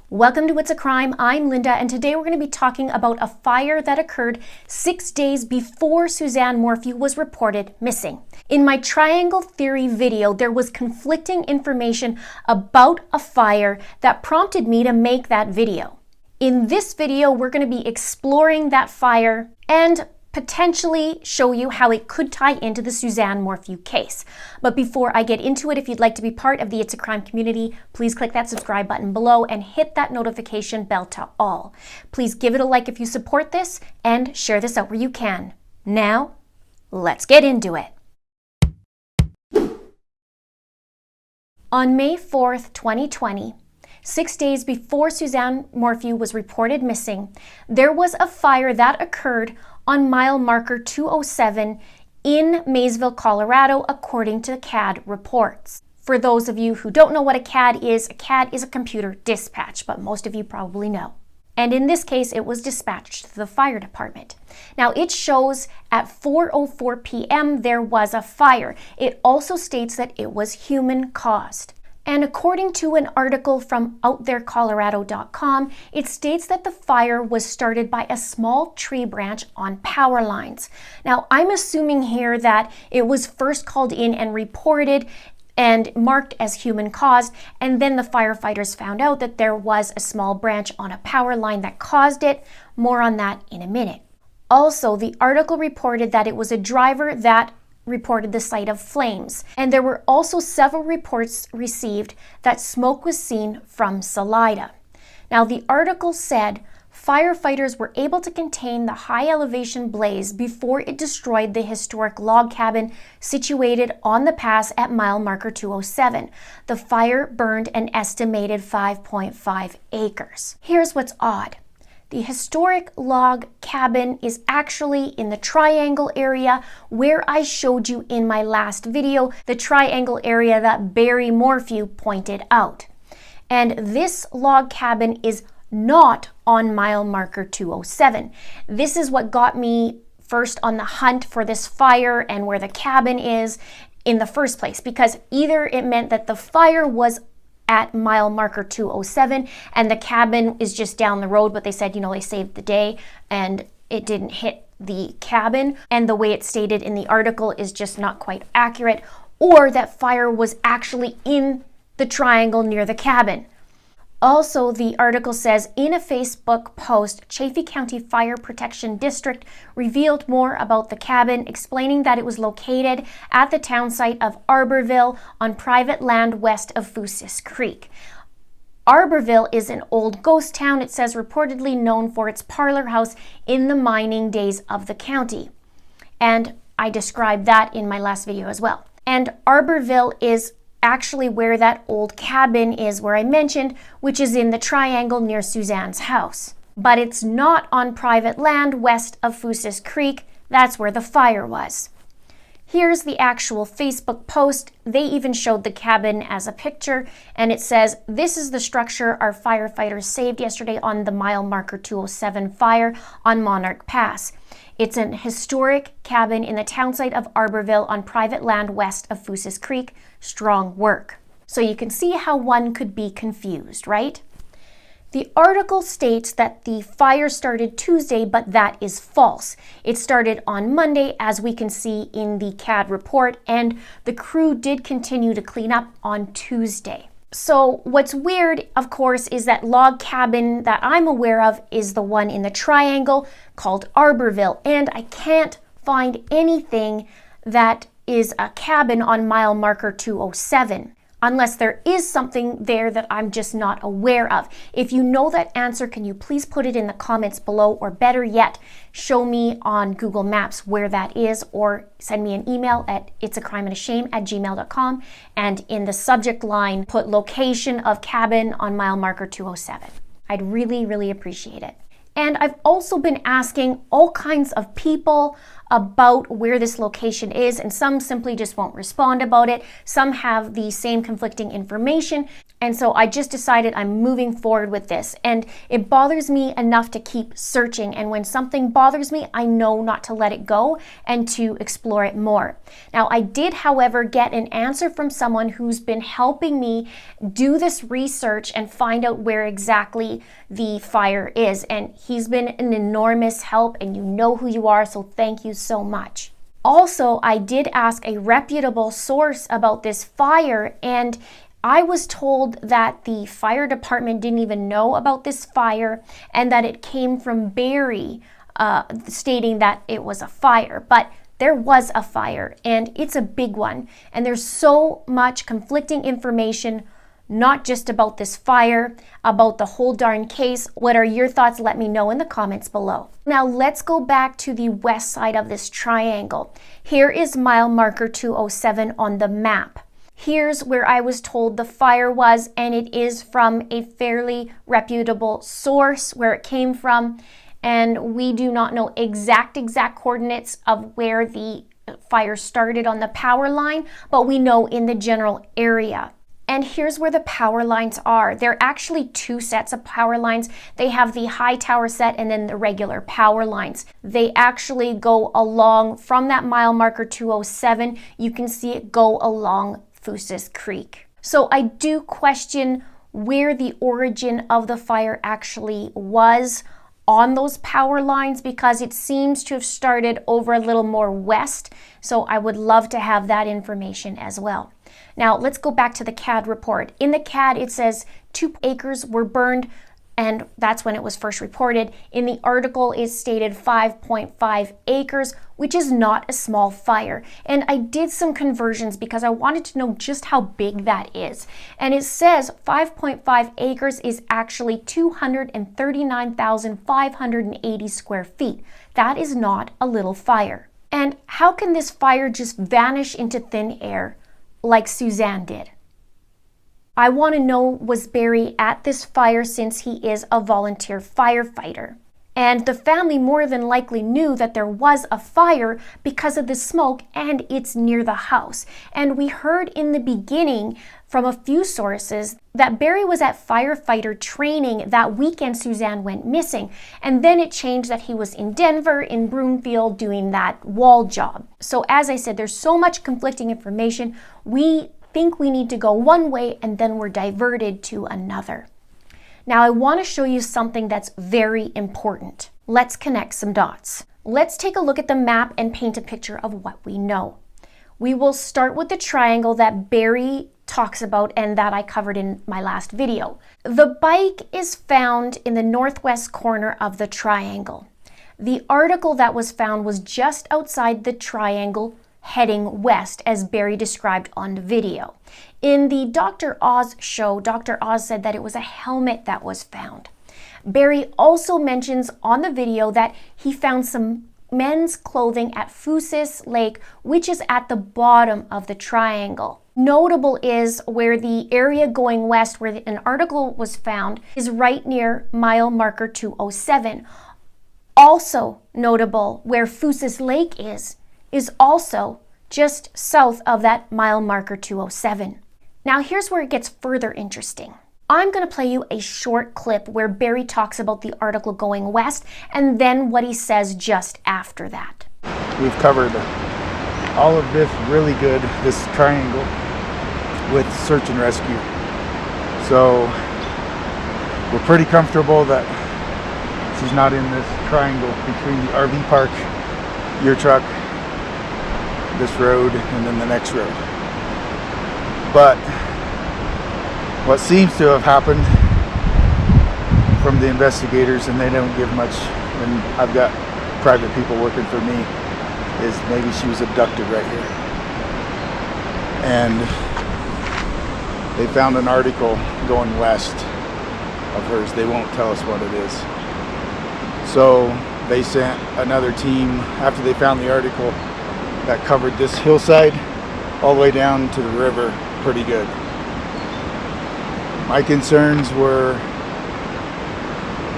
Welcome to It's a Crime. I'm Linda, and today we're going to be talking about a fire that occurred 6 days before Suzanne Morphew was reported missing. In my Triangle Theory video, there was conflicting information about a fire that prompted me to make that video. In this video, we're going to be exploring that fire and potentially show you how it could tie into the Suzanne Morphew case. But before I get into it, if you'd like to be part of the It's a Crime community, please click that subscribe button below and hit that notification bell to all. Please give it a like if you support this and share this out where you can. Now, let's get into it. On May 4th, 2020, 6 days before Suzanne Morphew was reported missing, there was a fire that occurred on mile marker 207 in Maysville, Colorado, according to CAD reports. For those of you who don't know what a CAD is a computer dispatch, but most of you probably know. And in this case, it was dispatched to the fire department. Now, it shows at 4:04 p.m. there was a fire. It also states that it was human-caused. And according to an article from OutThereColorado.com, it states that the fire was started by a small tree branch on power lines. Now, I'm assuming here that it was first called in and reported and marked as human-caused, and then the firefighters found out that there was a small branch on a power line that caused it. More on that in a minute. Also, the article reported that it was a driver that reported the sight of flames, and there were also several reports received that smoke was seen from Salida. Now, the article said firefighters were able to contain the high elevation blaze before it destroyed the historic log cabin situated on the pass at mile marker 207. The fire burned an estimated 5.5 acres. Here's what's odd. The historic log cabin is actually in the Triangle area where I showed you in my last video, the Triangle area that Barry Morphew pointed out. And this log cabin is not on mile marker 207. This is what got me first on the hunt for this fire and where the cabin is in the first place, because either it meant that the fire was at mile marker 207 and the cabin is just down the road, but they said, they saved the day and it didn't hit the cabin, and the way it's stated in the article is just not quite accurate, or that fire was actually in the triangle near the cabin. Also, the article says, in a Facebook post, Chaffee County Fire Protection District revealed more about the cabin, explaining that it was located at the town site of Arborville on private land west of Fousis Creek. Arborville is an old ghost town, it says, reportedly known for its parlor house in the mining days of the county. And I described that in my last video as well. And Arborville is actually where that old cabin is where I mentioned, which is in the Triangle near Suzanne's house. But it's not on private land west of Fousis Creek. That's where the fire was. Here's the actual Facebook post. They even showed the cabin as a picture, and it says, "This is the structure our firefighters saved yesterday on the mile marker 207 fire on Monarch Pass. It's an historic cabin in the townsite of Arborville on private land west of Fousis Creek. Strong work." So you can see how one could be confused, right? The article states that the fire started Tuesday, but that is false. It started on Monday, as we can see in the CAD report, and the crew did continue to clean up on Tuesday. So what's weird, of course, is that log cabin that I'm aware of is the one in the Triangle called Arborville, and I can't find anything that is a cabin on mile marker 207, unless there is something there that I'm just not aware of. If you know that answer, can you please put it in the comments below, or better yet, show me on Google Maps where that is, or send me an email at itsacrimeandashame@gmail.com, and in the subject line, put location of cabin on mile marker 207. I'd really, really appreciate it. And I've also been asking all kinds of people about where this location is, and some simply just won't respond about it. Some have the same conflicting information. And so I just decided I'm moving forward with this, and it bothers me enough to keep searching. And when something bothers me, I know not to let it go and to explore it more. Now, I did, however, get an answer from someone who's been helping me do this research and find out where exactly the fire is. And he's been an enormous help, and you know who you are, so thank you so much. Also, I did ask a reputable source about this fire, and I was told that the fire department didn't even know about this fire and that it came from Barry stating that it was a fire. But there was a fire, and it's a big one. And there's so much conflicting information, not just about this fire, about the whole darn case. What are your thoughts? Let me know in the comments below. Now let's go back to the west side of this triangle. Here is mile marker 207 on the map. Here's where I was told the fire was, and it is from a fairly reputable source where it came from. And we do not know exact coordinates of where the fire started on the power line, but we know in the general area. And here's where the power lines are. They're actually two sets of power lines. They have the high tower set and then the regular power lines. They actually go along from that mile marker 207. You can see it go along Fusis Creek. So I do question where the origin of the fire actually was on those power lines, because it seems to have started over a little more west. So I would love to have that information as well. Now let's go back to the CAD report. In the CAD it says 2 acres were burned, and that's when it was first reported. In the article it stated 5.5 acres, which is not a small fire. And I did some conversions because I wanted to know just how big that is. And it says 5.5 acres is actually 239,580 square feet. That is not a little fire. And how can this fire just vanish into thin air like Suzanne did? I want to know, was Barry at this fire, since he is a volunteer firefighter? And the family more than likely knew that there was a fire because of the smoke, and it's near the house. And we heard in the beginning from a few sources that Barry was at firefighter training that weekend Suzanne went missing. And then it changed that he was in Denver, in Broomfield, doing that wall job. So as I said, there's so much conflicting information. We think we need to go one way and then we're diverted to another. Now I want to show you something that's very important. Let's connect some dots. Let's take a look at the map and paint a picture of what we know. We will start with the triangle that Barry talks about and that I covered in my last video. The bike is found in the northwest corner of the triangle. The article that was found was just outside the triangle, heading west, as Barry described on the video. In the Dr. Oz show, Dr. Oz said that it was a helmet that was found. Barry also mentions on the video that he found some men's clothing at Fusis Lake, which is at the bottom of the triangle. Notable is where the area going west, where an article was found, is right near mile marker 207. Also notable, where Fusis Lake is also just south of that mile marker 207. Now here's where it gets further interesting. I'm going to play you a short clip where Barry talks about the article going west and then what he says just after that. We've covered all of this really good, this triangle, with search and rescue. So we're pretty comfortable that she's not in this triangle between the RV park, your truck, this road, and then the next road. But what seems to have happened from the investigators, and they don't give much, and I've got private people working for me, is maybe she was abducted right here. And they found an article going west of hers. They won't tell us what it is. So they sent another team after they found the article that covered this hillside all the way down to the river pretty good. My concerns were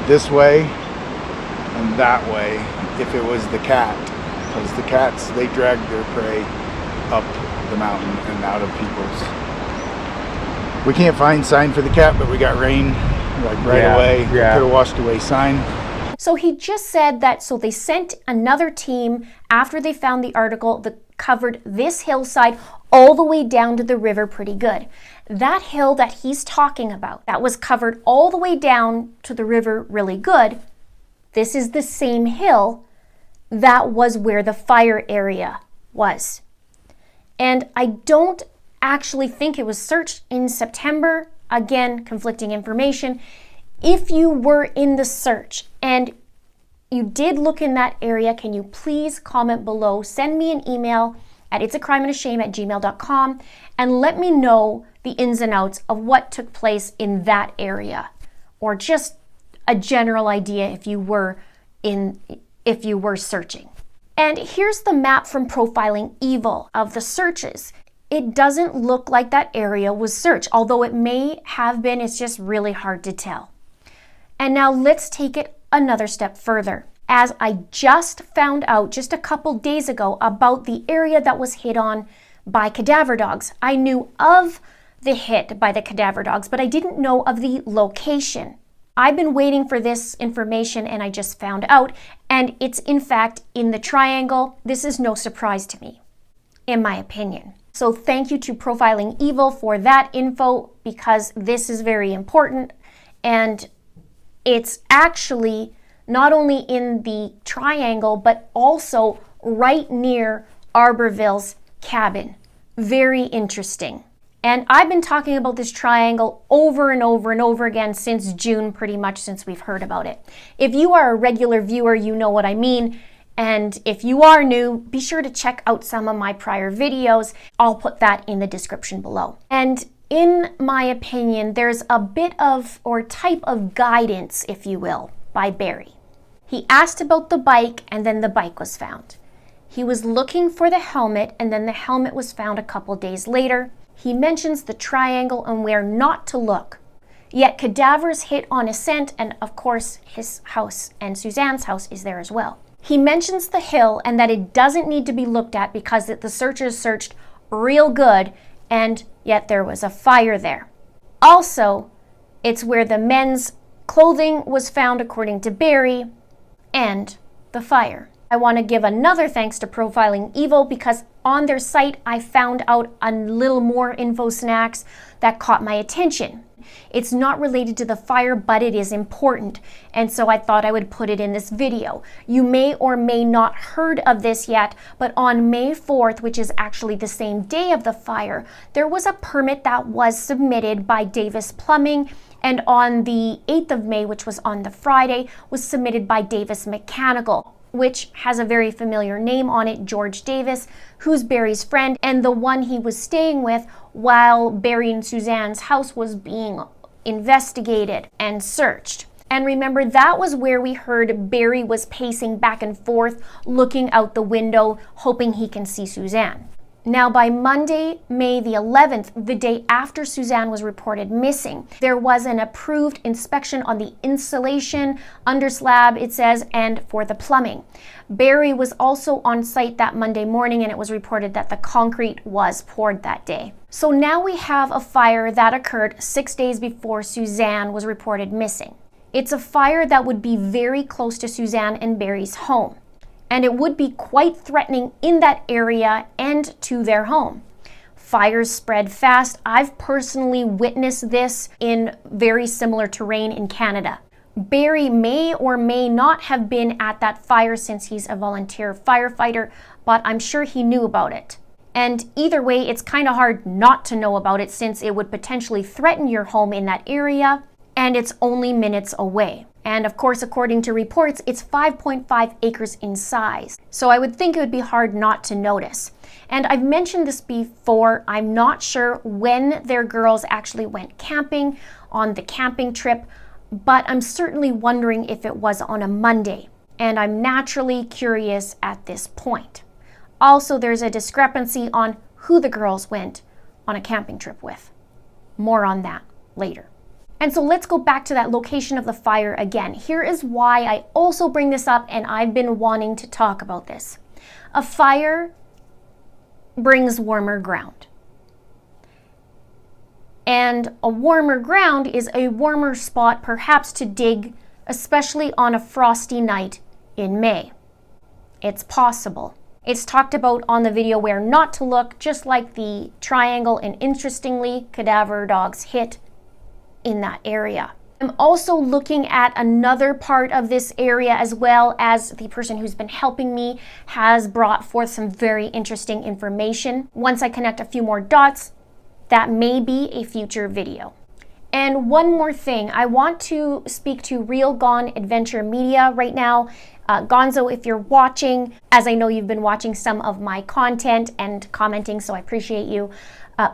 this way and that way if it was the cat. because the cats, they drag their prey up the mountain and out of people's. We can't find sign for the cat, but we got rain like right away. Could have washed away sign. So he just said that, so they sent another team after they found the article that covered this hillside all the way down to the river pretty good. That hill that he's talking about, that was covered all the way down to the river really good, this is the same hill that was where the fire area was. And I don't actually think it was searched in September. Again, conflicting information. If you were in the search and you did look in that area, can you please comment below? Send me an email at itsacrimeandashame@gmail.com and let me know the ins and outs of what took place in that area, or just a general idea if you were searching. And here's the map from Profiling Evil of the searches. It doesn't look like that area was searched, although it may have been. It's just really hard to tell. And now let's take it another step further. As I just found out just a couple days ago about the area that was hit on by cadaver dogs. I knew of the hit by the cadaver dogs, but I didn't know of the location. I've been waiting for this information and I just found out, and it's in fact in the triangle. This is no surprise to me, in my opinion. So thank you to Profiling Evil for that info, because this is very important, and it's actually not only in the triangle, but also right near Arborville's cabin. Very interesting. And I've been talking about this triangle over and over and over again since June, pretty much since we've heard about it. If you are a regular viewer, you know what I mean. And if you are new, be sure to check out some of my prior videos. I'll put that in the description below. And in my opinion, there's a bit of, or type of guidance, if you will, by Barry. He asked about the bike, and then the bike was found. He was looking for the helmet, and then the helmet was found a couple days later. He mentions the triangle and where not to look. Yet cadavers hit on a scent, and of course his house and Suzanne's house is there as well. He mentions the hill and that it doesn't need to be looked at because the searchers searched real good, and yet there was a fire there. Also, it's where the men's clothing was found according to Barry, and the fire. I want to give another thanks to Profiling Evil, because on their site I found out a little more info snacks that caught my attention. It's not related to the fire, but it is important, and so I thought I would put it in this video. You may or may not heard of this yet, but on May 4th, which is actually the same day of the fire, there was a permit that was submitted by Davis Plumbing, and on the 8th of May, which was on the Friday, was submitted by Davis Mechanical, which has a very familiar name on it, George Davis, who's Barry's friend and the one he was staying with while Barry and Suzanne's house was being investigated and searched. And remember, that was where we heard Barry was pacing back and forth, looking out the window, hoping he can see Suzanne. Now, by Monday, May the 11th, the day after Suzanne was reported missing, there was an approved inspection on the insulation, under slab, it says, and for the plumbing. Barry was also on site that Monday morning, and it was reported that the concrete was poured that day. So now we have a fire that occurred 6 days before Suzanne was reported missing. It's a fire that would be very close to Suzanne and Barry's home, and it would be quite threatening in that area and to their home. Fires spread fast. I've personally witnessed this in very similar terrain in Canada. Barry may or may not have been at that fire since he's a volunteer firefighter, but I'm sure he knew about it. And either way, it's kind of hard not to know about it since it would potentially threaten your home in that area, and it's only minutes away. And of course, according to reports, it's 5.5 acres in size. So I would think it would be hard not to notice. And I've mentioned this before, I'm not sure when their girls actually went camping on the camping trip, but I'm certainly wondering if it was on a Monday. And I'm naturally curious at this point. Also, there's a discrepancy on who the girls went on a camping trip with. More on that later. And so let's go back to that location of the fire again. Here is why I also bring this up, and I've been wanting to talk about this. A fire brings warmer ground. And a warmer ground is a warmer spot perhaps to dig, especially on a frosty night in May. It's possible. It's talked about on the video where not to look, just like the triangle, and interestingly, cadaver dogs hit in that area. I'm also looking at another part of this area, as well as the person who's been helping me has brought forth some very interesting information. Once I connect a few more dots, that may be a future video. And one more thing, I want to speak to Real Gone Adventure Media right now. Gonzo, if you're watching, as I know you've been watching some of my content and commenting, so I appreciate you,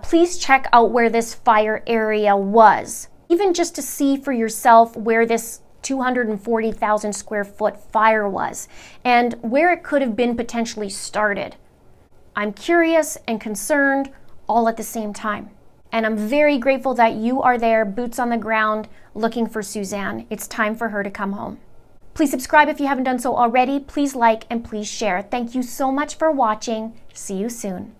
please check out where this fire area was, even just to see for yourself where this 240,000 square foot fire was and where it could have been potentially started. I'm curious and concerned all at the same time. And I'm very grateful that you are there, boots on the ground, looking for Suzanne. It's time for her to come home. Please subscribe if you haven't done so already. Please like and please share. Thank you so much for watching. See you soon.